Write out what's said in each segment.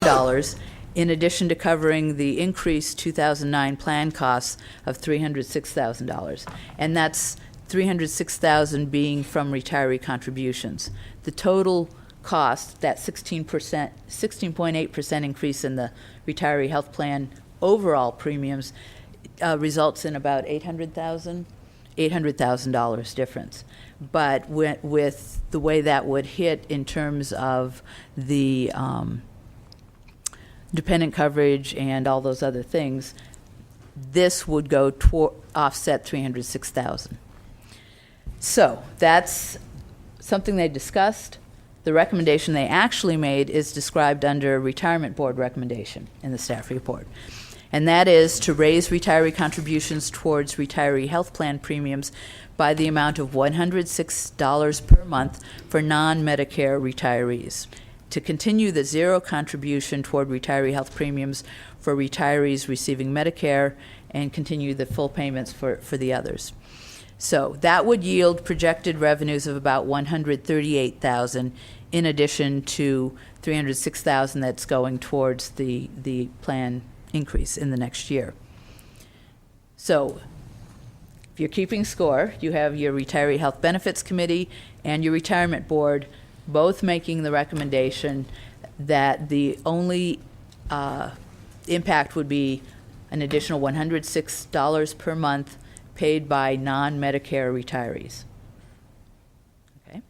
$85, in addition to covering the increased 2009 plan costs of $306,000. And that's $306,000 being from retiree contributions. The total cost, that 16.8% increase in the retiree health plan overall premiums, results in about $800,000 difference. But with the way that would hit in terms of the dependent coverage and all those other things, this would go to offset $306,000. So that's something they discussed. The recommendation they actually made is described under retirement board recommendation in the staff report. And that is to raise retiree contributions towards retiree health plan premiums by the amount of $106 per month for non-Medicare retirees. To continue the zero contribution toward retiree health premiums for retirees receiving Medicare and continue the full payments for the others. So that would yield projected revenues of about $138,000 in addition to $306,000 that's going towards the plan increase in the next year. So if you're keeping score, you have your Retiree Health Benefits Committee and your Retirement Board both making the recommendation that the only impact would be an additional $106 per month paid by non-Medicare retirees. Okay.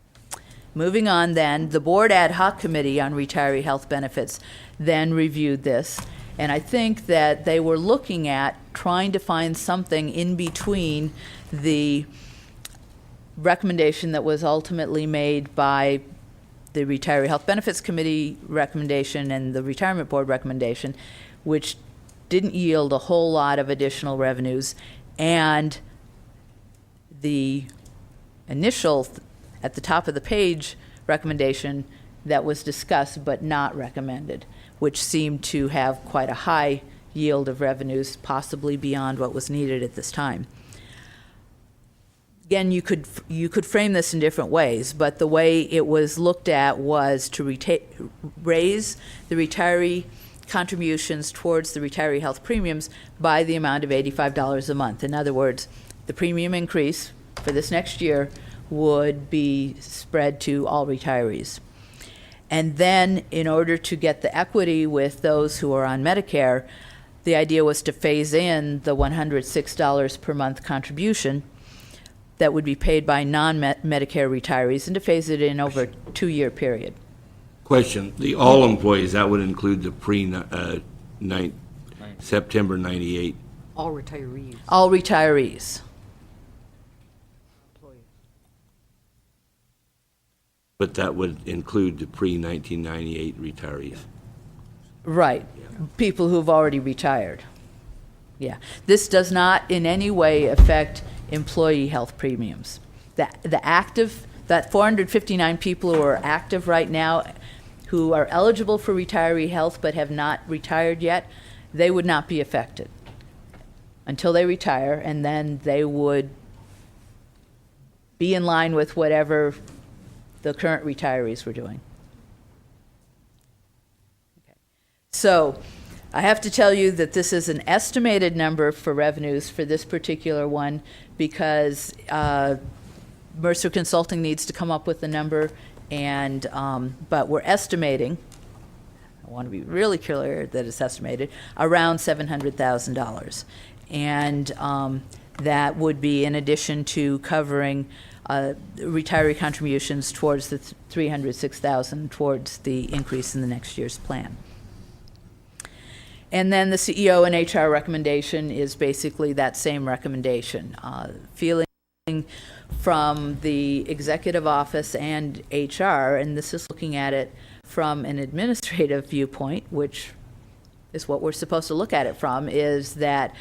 Moving on then, the Board Ad Hoc Committee on Retiree Health Benefits then reviewed this, and I think that they were looking at trying to find something in between the recommendation that was ultimately made by the Retiree Health Benefits Committee recommendation and the Retirement Board recommendation, which didn't yield a whole lot of additional revenues, and the initial, at the top of the page, recommendation that was discussed but not recommended, which seemed to have quite a high yield of revenues, possibly beyond what was needed at this time. Again, you could frame this in different ways, but the way it was looked at was to raise the retiree contributions towards the retiree health premiums by the amount of $85 a month. In other words, the premium increase for this next year would be spread to all retirees. And then in order to get the equity with those who are on Medicare, the idea was to phase in the $106 per month contribution that would be paid by non-Medicare retirees and to phase it in over a 2-year period. Question, the all employees, that would include the September 98? All retirees. All retirees. But that would include the pre-1998 retirees? Right, people who've already retired. Yeah, this does not in any way affect employee health premiums. That 459 people who are active right now, who are eligible for retiree health but have not retired yet, they would not be affected until they retire, and then they would be in line with whatever the current retirees were doing. Okay. So I have to tell you that this is an estimated number for revenues for this particular one because Mercer Consulting needs to come up with the number, and but we're estimating, I want to be really clear that it's estimated, around $700,000. And that would be in addition to covering retiree contributions towards the $306,000 towards the increase in the next year's plan. And then the CEO and HR recommendation is basically that same recommendation. Feeling from the executive office and HR, and this is looking at it from an administrative viewpoint, which is what we're supposed to look at it from, is that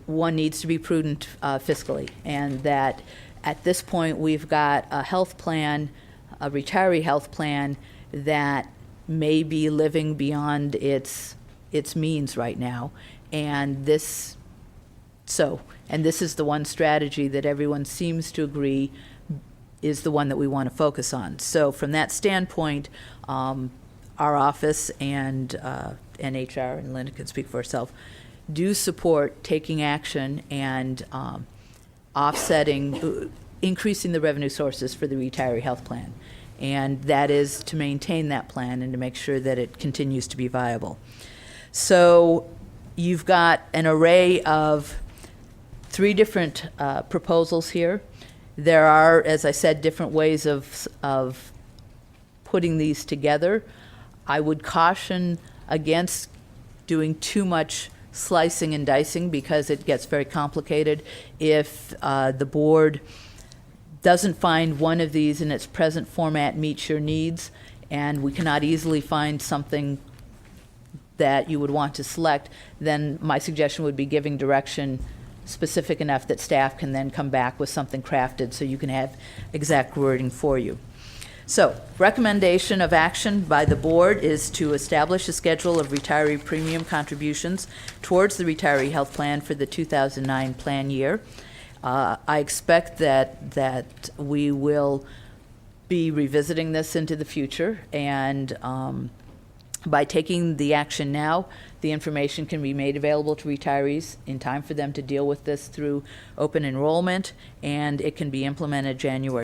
one needs to be prudent fiscally, and that at this point we've got a health plan, a retiree health plan that may be living beyond its means right now, and this is the one strategy that everyone seems to agree is the one that we want to focus on. So from that standpoint, our office and HR, and Linda can speak for herself, do support taking action and offsetting, increasing the revenue sources for the retiree health plan. And that is to maintain that plan and to make sure that it continues to be viable. So you've got an array of 3 different proposals here. There are, as I said, different ways of putting these together. I would caution against doing too much slicing and dicing because it gets very complicated. If the board doesn't find one of these in its present format meets your needs, and we cannot easily find something that you would want to select, then my suggestion would be giving direction specific enough that staff can then come back with something crafted so you can have exact wording for you. So, recommendation of action by the board is to establish a schedule of retiree premium contributions towards the retiree health plan for the 2009 plan year. I expect that we will be revisiting this into the future, and by taking the action now, the information can be made available to retirees in time for them to deal with this through open enrollment, and it can be implemented January